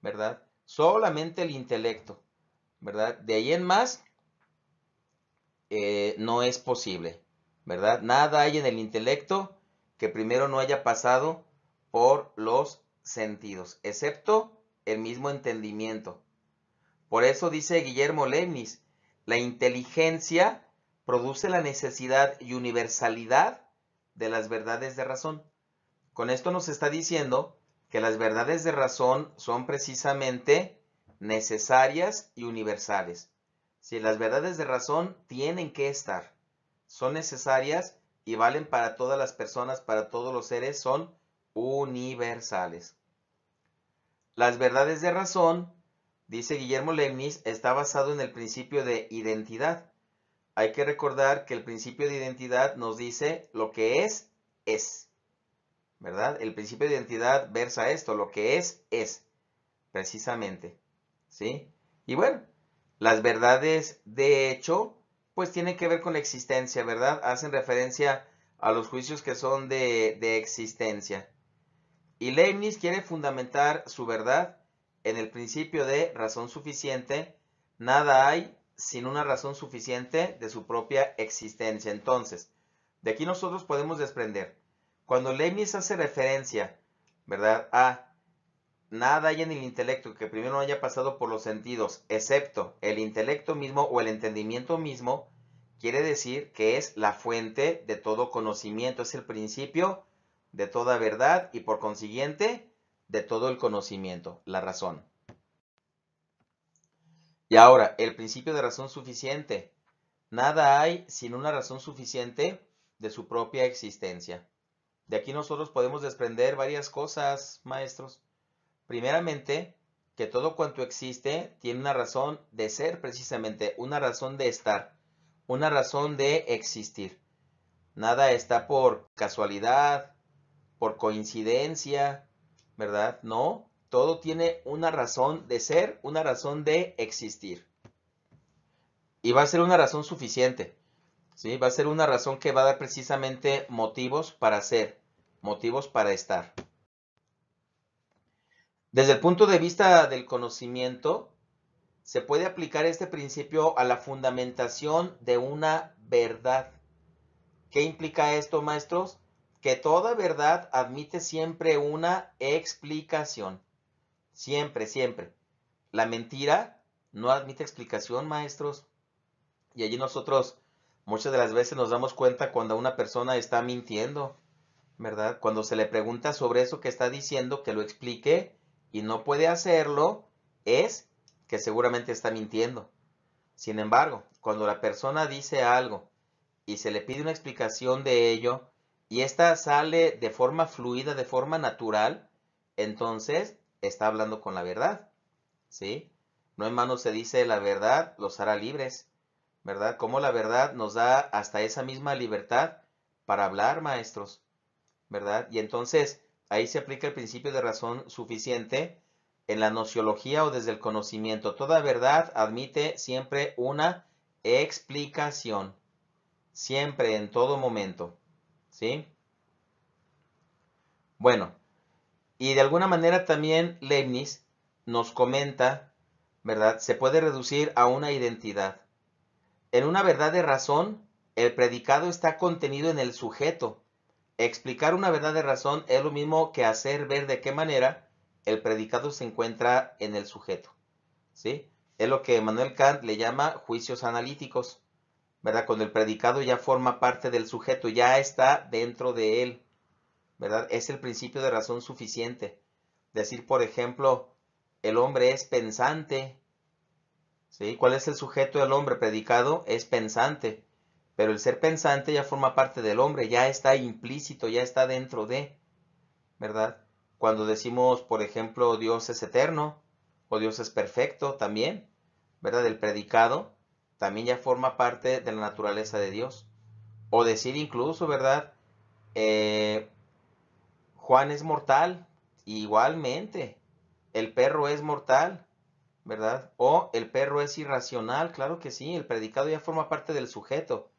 ¿verdad? Solamente el intelecto, ¿verdad? De ahí en más, no es posible, ¿verdad? Nada hay en el intelecto que primero no haya pasado por los sentidos, excepto el mismo entendimiento. Por eso dice Guillermo Leibniz, la inteligencia produce la necesidad y universalidad de las verdades de razón. Con esto nos está diciendo que las verdades de razón son precisamente necesarias y universales. Si las verdades de razón tienen que estar, son necesarias y valen para todas las personas, para todos los seres, son universales. Las verdades de razón, dice Guillermo Leibniz, está basado en el principio de identidad. Hay que recordar que el principio de identidad nos dice lo que es, ¿verdad? El principio de identidad versa esto, lo que es, precisamente, ¿sí? Y bueno, las verdades de hecho, pues tienen que ver con la existencia, ¿verdad? Hacen referencia a los juicios que son de existencia. Y Leibniz quiere fundamentar su verdad en el principio de razón suficiente. Nada hay sin una razón suficiente de su propia existencia. Entonces, de aquí nosotros podemos desprender, cuando Leibniz hace referencia, ¿verdad?, a nada hay en el intelecto que primero no haya pasado por los sentidos, excepto el intelecto mismo o el entendimiento mismo, quiere decir que es la fuente de todo conocimiento, es el principio de toda verdad y por consiguiente de todo el conocimiento, la razón. Y ahora, el principio de razón suficiente. Nada hay sin una razón suficiente de su propia existencia. De aquí nosotros podemos desprender varias cosas, maestros. Primeramente, que todo cuanto existe tiene una razón de ser precisamente, una razón de estar, una razón de existir. Nada está por casualidad, por coincidencia, ¿verdad? No, todo tiene una razón de ser, una razón de existir. Y va a ser una razón suficiente, ¿sí? Va a ser una razón que va a dar precisamente motivos para ser, motivos para estar. Desde el punto de vista del conocimiento, se puede aplicar este principio a la fundamentación de una verdad. ¿Qué implica esto, maestros? Que toda verdad admite siempre una explicación. Siempre, siempre. La mentira no admite explicación, maestros. Y allí nosotros muchas de las veces nos damos cuenta cuando una persona está mintiendo, ¿verdad? Cuando se le pregunta sobre eso que está diciendo, que lo explique y no puede hacerlo, es que seguramente está mintiendo. Sin embargo, cuando la persona dice algo y se le pide una explicación de ello y ésta sale de forma fluida, de forma natural, entonces está hablando con la verdad, ¿sí? No en vano se dice la verdad los hará libres, ¿verdad? Como la verdad nos da hasta esa misma libertad para hablar, maestros, ¿verdad? Y entonces ahí se aplica el principio de razón suficiente en la nociología o desde el conocimiento. Toda verdad admite siempre una explicación, siempre, en todo momento, ¿sí? Bueno, y de alguna manera también Leibniz nos comenta, ¿verdad? Se puede reducir a una identidad. En una verdad de razón, el predicado está contenido en el sujeto. Explicar una verdad de razón es lo mismo que hacer ver de qué manera el predicado se encuentra en el sujeto, ¿sí? Es lo que Immanuel Kant le llama juicios analíticos, ¿verdad? Cuando el predicado ya forma parte del sujeto, ya está dentro de él, ¿verdad? Es el principio de razón suficiente. Decir, por ejemplo, el hombre es pensante, ¿sí? ¿Cuál es el sujeto del hombre predicado? Es pensante. Pero el ser pensante ya forma parte del hombre, ya está implícito, ya está dentro de, ¿verdad? Cuando decimos, por ejemplo, Dios es eterno o Dios es perfecto también, ¿verdad? El predicado también ya forma parte de la naturaleza de Dios. O decir incluso, ¿verdad? Eh, Juan es mortal, igualmente. El perro es mortal, ¿verdad? O el perro es irracional, claro que sí, el predicado ya forma parte del sujeto,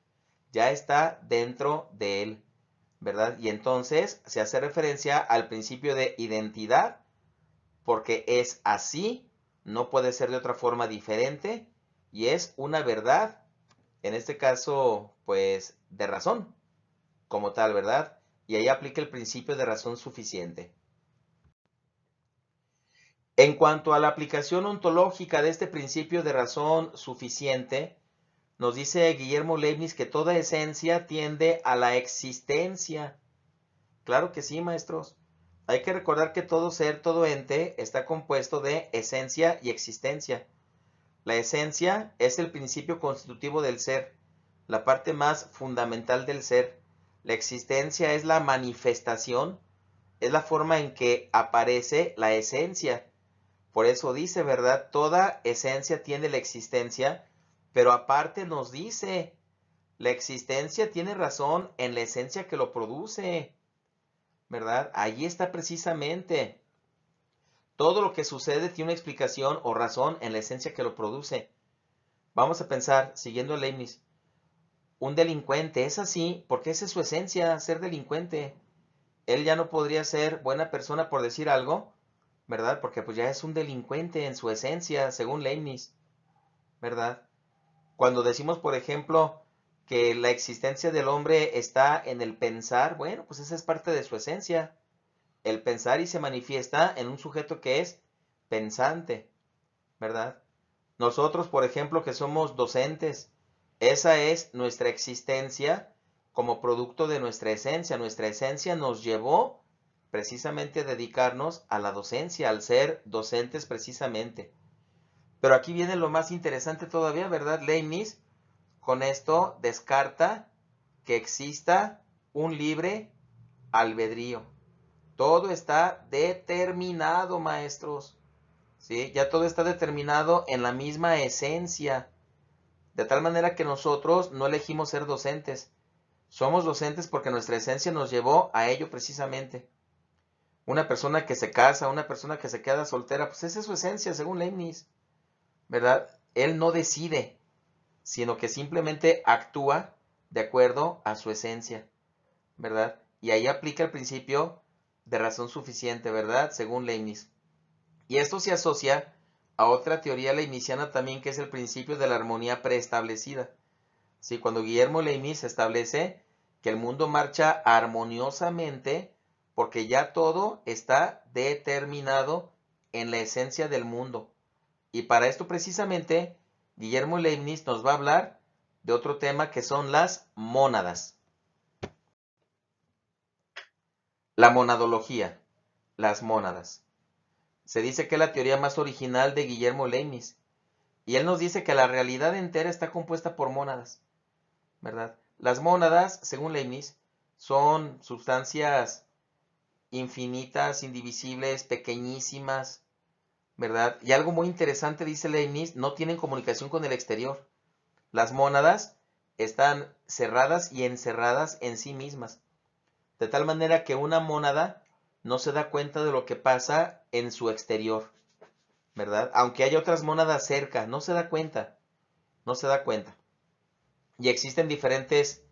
ya está dentro de él, ¿verdad? Y entonces se hace referencia al principio de identidad, porque es así, no puede ser de otra forma diferente, y es una verdad, en este caso, pues, de razón, como tal, ¿verdad? Y ahí aplica el principio de razón suficiente. En cuanto a la aplicación ontológica de este principio de razón suficiente, nos dice Guillermo Leibniz que toda esencia tiende a la existencia. Claro que sí, maestros. Hay que recordar que todo ser, todo ente está compuesto de esencia y existencia. La esencia es el principio constitutivo del ser, la parte más fundamental del ser. La existencia es la manifestación, es la forma en que aparece la esencia. Por eso dice, ¿verdad? Toda esencia tiene la existencia, pero aparte nos dice, la existencia tiene razón en la esencia que lo produce, ¿verdad? Allí está precisamente. Todo lo que sucede tiene una explicación o razón en la esencia que lo produce. Vamos a pensar, siguiendo a Leibniz, un delincuente es así porque esa es su esencia, ser delincuente. Él ya no podría ser buena persona por decir algo, ¿verdad? Porque pues ya es un delincuente en su esencia, según Leibniz, ¿verdad? Cuando decimos, por ejemplo, que la existencia del hombre está en el pensar, bueno, pues esa es parte de su esencia. el pensar y se manifiesta en un sujeto que es pensante, ¿verdad? Nosotros, por ejemplo, que somos docentes, esa es nuestra existencia como producto de nuestra esencia. Nuestra esencia nos llevó precisamente a dedicarnos a la docencia, al ser docentes precisamente. Pero aquí viene lo más interesante todavía, ¿verdad? Leibniz con esto descarta que exista un libre albedrío. Todo está determinado, maestros. ¿Sí? Ya todo está determinado en la misma esencia. De tal manera que nosotros no elegimos ser docentes. Somos docentes porque nuestra esencia nos llevó a ello precisamente. Una persona que se casa, una persona que se queda soltera, pues esa es su esencia, según Leibniz, ¿verdad? Él no decide, sino que simplemente actúa de acuerdo a su esencia, ¿verdad? Y ahí aplica el principio de razón suficiente, ¿verdad? Según Leibniz. Y esto se asocia a otra teoría leibniziana también, que es el principio de la armonía preestablecida. ¿Sí? Cuando Guillermo Leibniz establece que el mundo marcha armoniosamente porque ya todo está determinado en la esencia del mundo. Y para esto precisamente, Guillermo Leibniz nos va a hablar de otro tema que son las mónadas. La monadología, las mónadas. Se dice que es la teoría más original de Guillermo Leibniz. Y él nos dice que la realidad entera está compuesta por mónadas, ¿verdad? Las mónadas, según Leibniz, son sustancias infinitas, indivisibles, pequeñísimas, ¿verdad? Y algo muy interesante, dice Leibniz, no tienen comunicación con el exterior. Las mónadas están cerradas y encerradas en sí mismas, de tal manera que una mónada no se da cuenta de lo que pasa en su exterior, ¿verdad? Aunque haya otras mónadas cerca, no se da cuenta, no se da cuenta. Y existen diferentes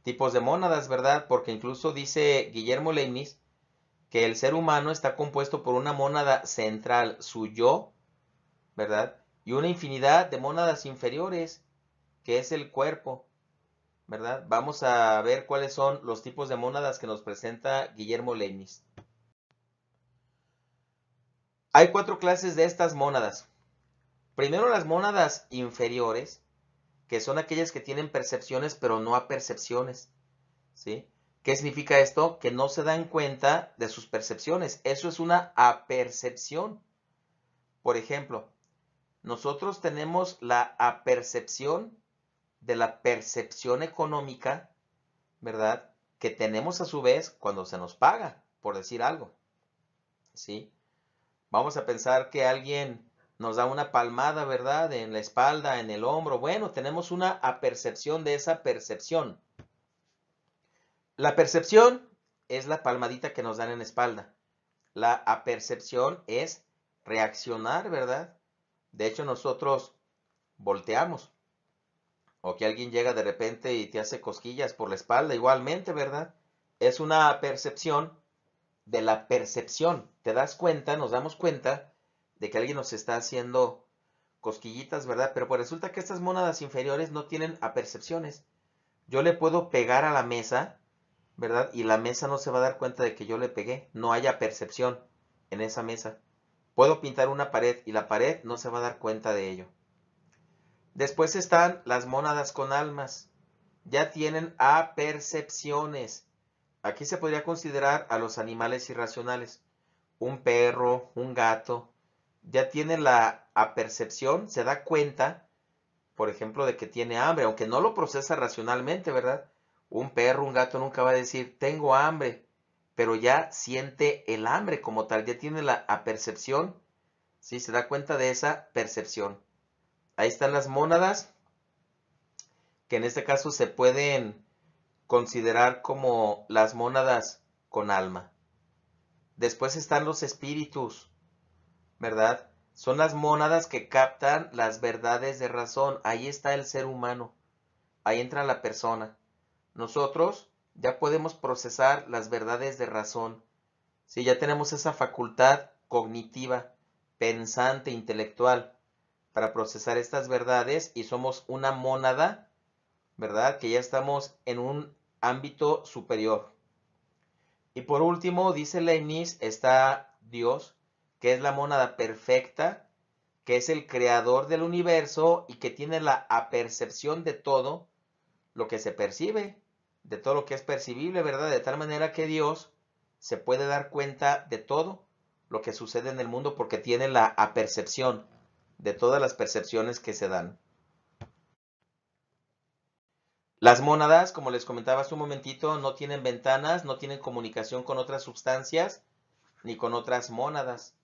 tipos de mónadas, ¿verdad? Porque incluso dice Guillermo Leibniz que el ser humano está compuesto por una mónada central, su yo, ¿verdad? Y una infinidad de mónadas inferiores, que es el cuerpo, ¿verdad? Vamos a ver cuáles son los tipos de mónadas que nos presenta Guillermo Leibniz. Hay 4 clases de estas mónadas. Primero, las mónadas inferiores, que son aquellas que tienen percepciones pero no apercepciones, ¿sí? ¿Qué significa esto? Que no se dan cuenta de sus percepciones. Eso es una apercepción. Por ejemplo, nosotros tenemos la apercepción de la percepción económica, ¿verdad? Que tenemos a su vez cuando se nos paga, por decir algo, ¿sí? Vamos a pensar que alguien nos da una palmada, ¿verdad? En la espalda, en el hombro. Bueno, tenemos una apercepción de esa percepción. La percepción es la palmadita que nos dan en la espalda. La apercepción es reaccionar, ¿verdad? De hecho, nosotros volteamos. O que alguien llega de repente y te hace cosquillas por la espalda, igualmente, ¿verdad? Es una percepción de la percepción. Te das cuenta, nos damos cuenta de que alguien nos está haciendo cosquillitas, ¿verdad? Pero pues resulta que estas mónadas inferiores no tienen apercepciones. Yo le puedo pegar a la mesa, ¿verdad? Y la mesa no se va a dar cuenta de que yo le pegué. No haya percepción en esa mesa. Puedo pintar una pared y la pared no se va a dar cuenta de ello. Después están las mónadas con almas. Ya tienen apercepciones. Aquí se podría considerar a los animales irracionales. Un perro, un gato, ya tiene la apercepción, se da cuenta, por ejemplo, de que tiene hambre, aunque no lo procesa racionalmente, ¿verdad? Un perro, un gato nunca va a decir, tengo hambre, pero ya siente el hambre como tal, ya tiene la apercepción, ¿sí? Se da cuenta de esa percepción. Ahí están las mónadas, que en este caso se pueden considerar como las mónadas con alma. Después están los espíritus, ¿verdad? Son las mónadas que captan las verdades de razón. Ahí está el ser humano. Ahí entra la persona. Nosotros ya podemos procesar las verdades de razón. Si ya tenemos esa facultad cognitiva, pensante, intelectual, para procesar estas verdades y somos una mónada, ¿verdad? Que ya estamos en un ámbito superior. Y por último, dice Leibniz, está Dios, que es la mónada perfecta, que es el creador del universo y que tiene la apercepción de todo lo que se percibe, de todo lo que es percibible, ¿verdad? De tal manera que Dios se puede dar cuenta de todo lo que sucede en el mundo porque tiene la apercepción de todas las percepciones que se dan. Las mónadas, como les comentaba hace un momentito, no tienen ventanas, no tienen comunicación con otras sustancias ni con otras mónadas.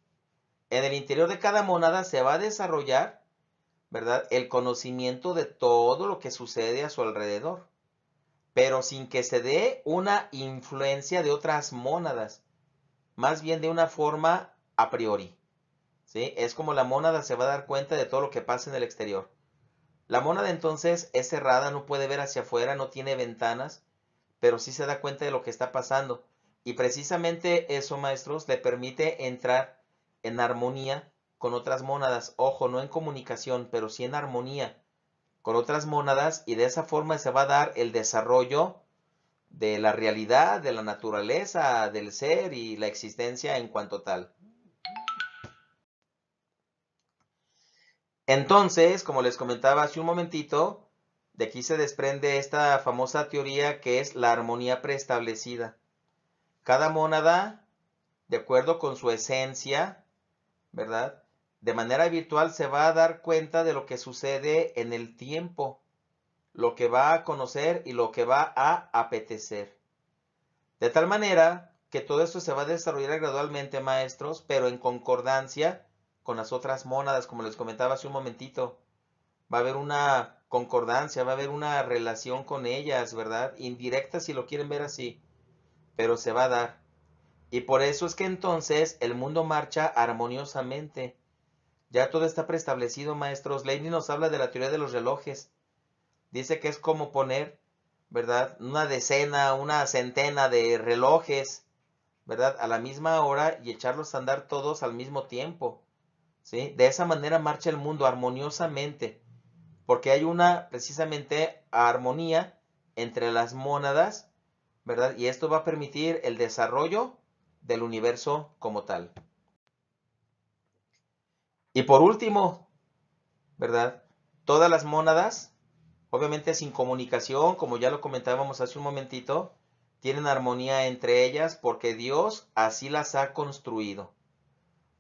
En el interior de cada mónada se va a desarrollar, ¿verdad?, el conocimiento de todo lo que sucede a su alrededor, pero sin que se dé una influencia de otras mónadas, más bien de una forma a priori, ¿sí? Es como la mónada se va a dar cuenta de todo lo que pasa en el exterior. La mónada entonces es cerrada, no puede ver hacia afuera, no tiene ventanas, pero sí se da cuenta de lo que está pasando. Y precisamente eso, maestros, le permite entrar en armonía con otras mónadas. Ojo, no en comunicación, pero sí en armonía con otras mónadas, y de esa forma se va a dar el desarrollo de la realidad, de la naturaleza, del ser y la existencia en cuanto tal. Entonces, como les comentaba hace un momentito, de aquí se desprende esta famosa teoría que es la armonía preestablecida. Cada mónada, de acuerdo con su esencia, ¿verdad?, de manera virtual se va a dar cuenta de lo que sucede en el tiempo, lo que va a conocer y lo que va a apetecer. De tal manera que todo esto se va a desarrollar gradualmente, maestros, pero en concordancia con las otras mónadas, como les comentaba hace un momentito. Va a haber una concordancia, va a haber una relación con ellas, ¿verdad? Indirecta si lo quieren ver así, pero se va a dar. Y por eso es que entonces el mundo marcha armoniosamente. Ya todo está preestablecido, maestros. Leibniz nos habla de la teoría de los relojes. Dice que es como poner, ¿verdad?, una decena, una centena de relojes, ¿verdad?, a la misma hora y echarlos a andar todos al mismo tiempo, ¿sí? De esa manera marcha el mundo armoniosamente, porque hay una, precisamente, armonía entre las mónadas, ¿verdad? Y esto va a permitir el desarrollo del universo como tal. Y por último, ¿verdad?, todas las mónadas, obviamente sin comunicación, como ya lo comentábamos hace un momentito, tienen armonía entre ellas porque Dios así las ha construido.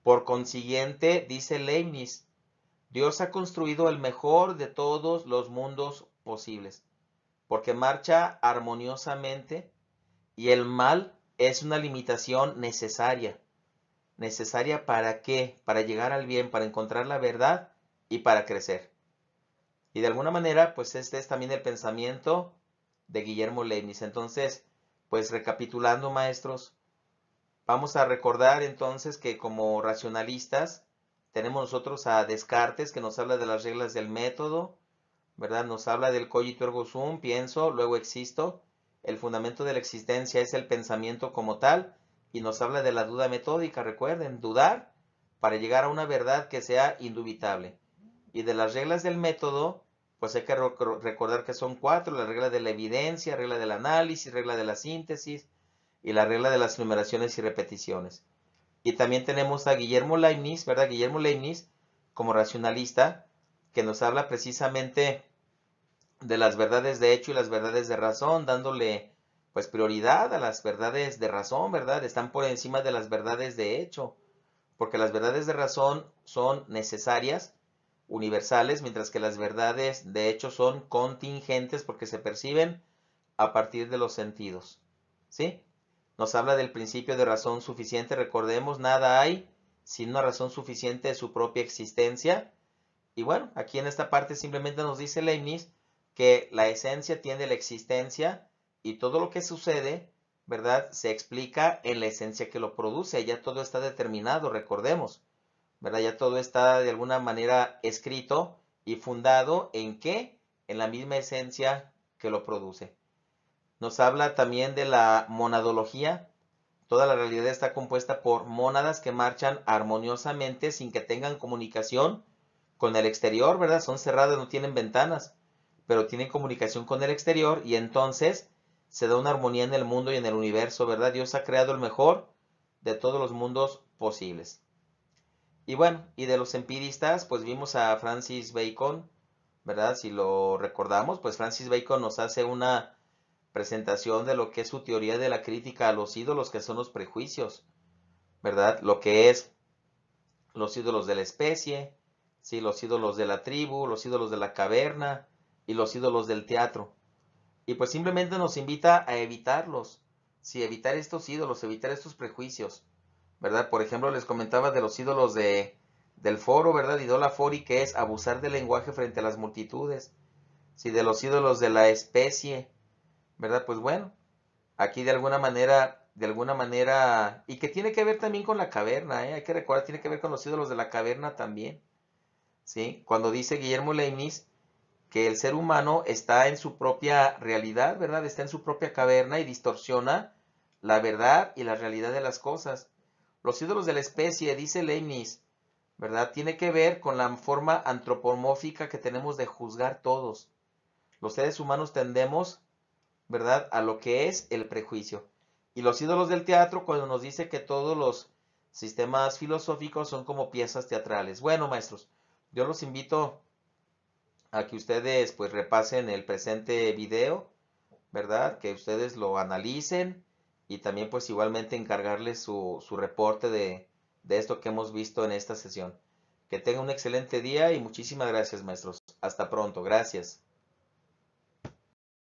Por consiguiente, dice Leibniz, Dios ha construido el mejor de todos los mundos posibles, porque marcha armoniosamente y el mal es una limitación necesaria. ¿Necesaria para qué? Para llegar al bien, para encontrar la verdad y para crecer. Y de alguna manera, pues este es también el pensamiento de Guillermo Leibniz. Entonces, pues recapitulando, maestros, vamos a recordar entonces que como racionalistas tenemos nosotros a Descartes, que nos habla de las reglas del método, ¿verdad? Nos habla del cogito ergo sum, pienso, luego existo. El fundamento de la existencia es el pensamiento como tal, y nos habla de la duda metódica, recuerden, dudar para llegar a una verdad que sea indubitable. Y de las reglas del método, pues hay que recordar que son 4: la regla de la evidencia, regla del análisis, regla de la síntesis y la regla de las numeraciones y repeticiones. Y también tenemos a Guillermo Leibniz, ¿verdad? Guillermo Leibniz como racionalista, que nos habla precisamente de las verdades de hecho y las verdades de razón, dándole pues prioridad a las verdades de razón, ¿verdad? Están por encima de las verdades de hecho, porque las verdades de razón son necesarias, universales, mientras que las verdades de hecho son contingentes porque se perciben a partir de los sentidos, ¿sí? Nos habla del principio de razón suficiente, recordemos, nada hay sin una razón suficiente de su propia existencia. Y bueno, aquí en esta parte simplemente nos dice Leibniz que la esencia tiene la existencia y todo lo que sucede, ¿verdad?, se explica en la esencia que lo produce. Ya todo está determinado, recordemos, ¿verdad? Ya todo está de alguna manera escrito y fundado ¿en qué? En la misma esencia que lo produce. Nos habla también de la monadología. Toda la realidad está compuesta por mónadas que marchan armoniosamente sin que tengan comunicación con el exterior, ¿verdad? Son cerradas, no tienen ventanas, pero tienen comunicación con el exterior y entonces se da una armonía en el mundo y en el universo, ¿verdad? Dios ha creado el mejor de todos los mundos posibles. Y bueno, y de los empiristas, pues vimos a Francis Bacon, ¿verdad? Si lo recordamos, pues Francis Bacon nos hace una presentación de lo que es su teoría de la crítica a los ídolos, que son los prejuicios, ¿verdad? Lo que es los ídolos de la especie, ¿sí? Los ídolos de la tribu, los ídolos de la caverna y los ídolos del teatro. Y pues simplemente nos invita a evitarlos, sí, evitar estos ídolos, evitar estos prejuicios, ¿verdad? Por ejemplo, les comentaba de los ídolos del foro, ¿verdad? Idola fori, que es abusar del lenguaje frente a las multitudes. Sí, de los ídolos de la especie, ¿verdad? Pues bueno, aquí de alguna manera, y que tiene que ver también con la caverna, ¿eh? Hay que recordar, tiene que ver con los ídolos de la caverna también, ¿sí? Cuando dice Guillermo Leibniz que el ser humano está en su propia realidad, ¿verdad? Está en su propia caverna y distorsiona la verdad y la realidad de las cosas. Los ídolos de la especie, dice Leibniz, ¿verdad? Tiene que ver con la forma antropomórfica que tenemos de juzgar todos. Los seres humanos tendemos, ¿verdad?, a lo que es el prejuicio. Y los ídolos del teatro, cuando nos dice que todos los sistemas filosóficos son como piezas teatrales. Bueno, maestros, yo los invito a que ustedes pues repasen el presente video, ¿verdad? Que ustedes lo analicen y también pues igualmente encargarles su reporte de esto que hemos visto en esta sesión. Que tengan un excelente día y muchísimas gracias, maestros. Hasta pronto. Gracias.